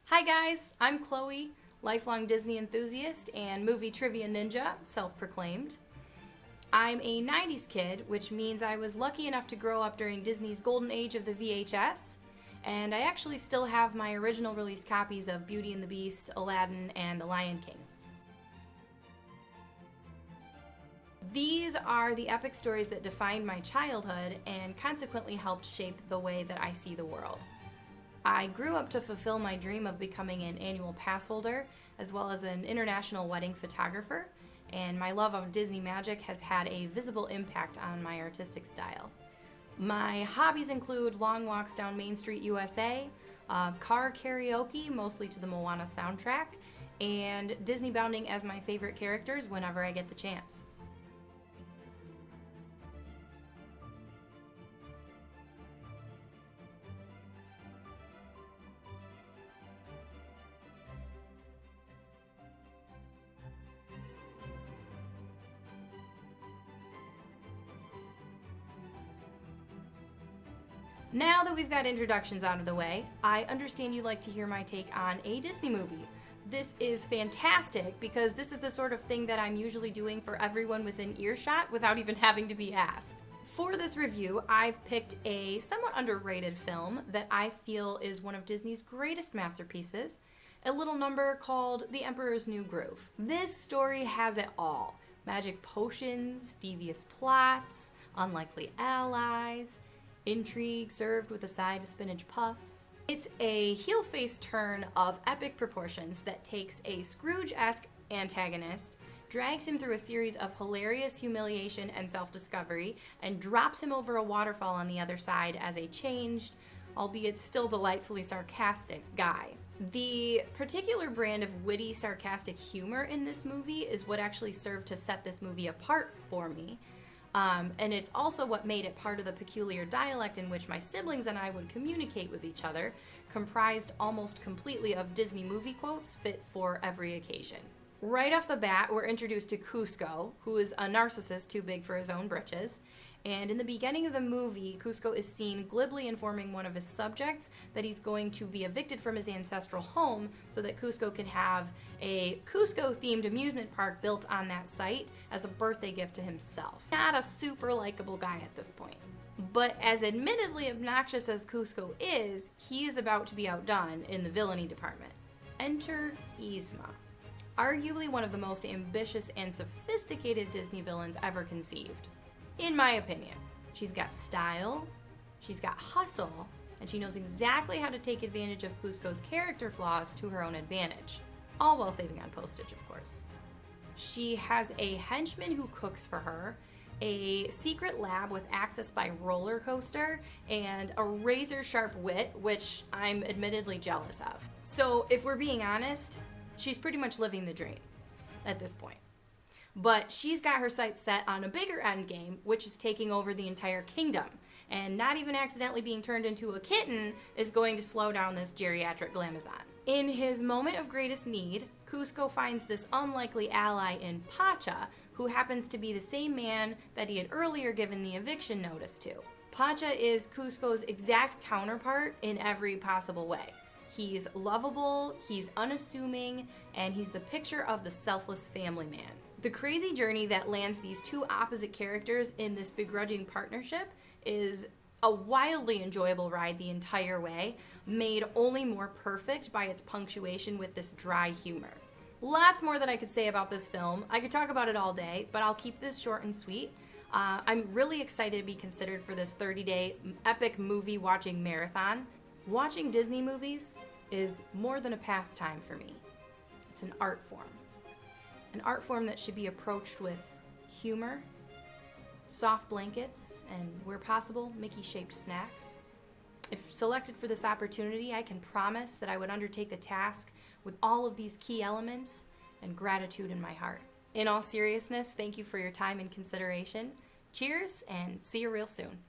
Hi guys, I'm Chloe, lifelong Disney enthusiast and movie trivia ninja, self-proclaimed. I'm a 90s kid, which means I was lucky enough to grow up during Disney's golden age of the VHS, and I actually still have my original release copies of Beauty and the Beast, Aladdin, and The Lion King. These are the epic stories that defined my childhood and consequently helped shape the way that I see the world. I grew up to fulfill my dream of becoming an annual pass holder as well as an international wedding photographer, and my love of Disney magic has had a visible impact on my artistic style. My hobbies include long walks down Main Street, USA, car karaoke, mostly to the Moana soundtrack, and Disney bounding as my favorite characters whenever I get the chance. Now that we've got introductions out of the way, I understand you'd like to hear my take on a Disney movie. This is fantastic because this is the sort of thing that I'm usually doing for everyone within earshot without even having to be asked. For this review, I've picked a somewhat underrated film that I feel is one of Disney's greatest masterpieces, a little number called The Emperor's New Groove. This story has it all: magic potions, devious plots, unlikely allies, intrigue served with a side of spinach puffs. It's a heel-face turn of epic proportions that takes a Scrooge-esque antagonist, drags him through a series of hilarious humiliation and self-discovery, and drops him over a waterfall on the other side as a changed, albeit still delightfully sarcastic, guy. The particular brand of witty, sarcastic humor in this movie is what actually served to set this movie apart for me. And it's also what made it part of the peculiar dialect in which my siblings and I would communicate with each other, comprised almost completely of Disney movie quotes fit for every occasion. Right off the bat, we're introduced to Kuzco, who is a narcissist too big for his own britches. And in the beginning of the movie, Kuzco is seen glibly informing one of his subjects that he's going to be evicted from his ancestral home so that Kuzco can have a Kuzco-themed amusement park built on that site as a birthday gift to himself. Not a super likable guy at this point. But as admittedly obnoxious as Kuzco is, he is about to be outdone in the villainy department. Enter Yzma, arguably one of the most ambitious and sophisticated Disney villains ever conceived. In my opinion, she's got style, she's got hustle, and she knows exactly how to take advantage of Kuzco's character flaws to her own advantage. All while saving on postage, of course. She has a henchman who cooks for her, a secret lab with access by roller coaster, and a razor-sharp wit, which I'm admittedly jealous of. So if we're being honest, she's pretty much living the dream at this point. But she's got her sights set on a bigger end game, which is taking over the entire kingdom. And not even accidentally being turned into a kitten is going to slow down this geriatric glamazon. In his moment of greatest need, Kuzco finds this unlikely ally in Pacha, who happens to be the same man that he had earlier given the eviction notice to. Pacha is Kuzco's exact counterpart in every possible way. He's lovable, he's unassuming, and he's the picture of the selfless family man. The crazy journey that lands these two opposite characters in this begrudging partnership is a wildly enjoyable ride the entire way, made only more perfect by its punctuation with this dry humor. Lots more that I could say about this film. I could talk about it all day, but I'll keep this short and sweet. I'm really excited to be considered for this 30-day epic movie watching marathon. Watching Disney movies is more than a pastime for me. It's an art form. An art form that should be approached with humor, soft blankets, and where possible, Mickey-shaped snacks. If selected for this opportunity, I can promise that I would undertake the task with all of these key elements and gratitude in my heart. In all seriousness, thank you for your time and consideration. Cheers, and see you real soon.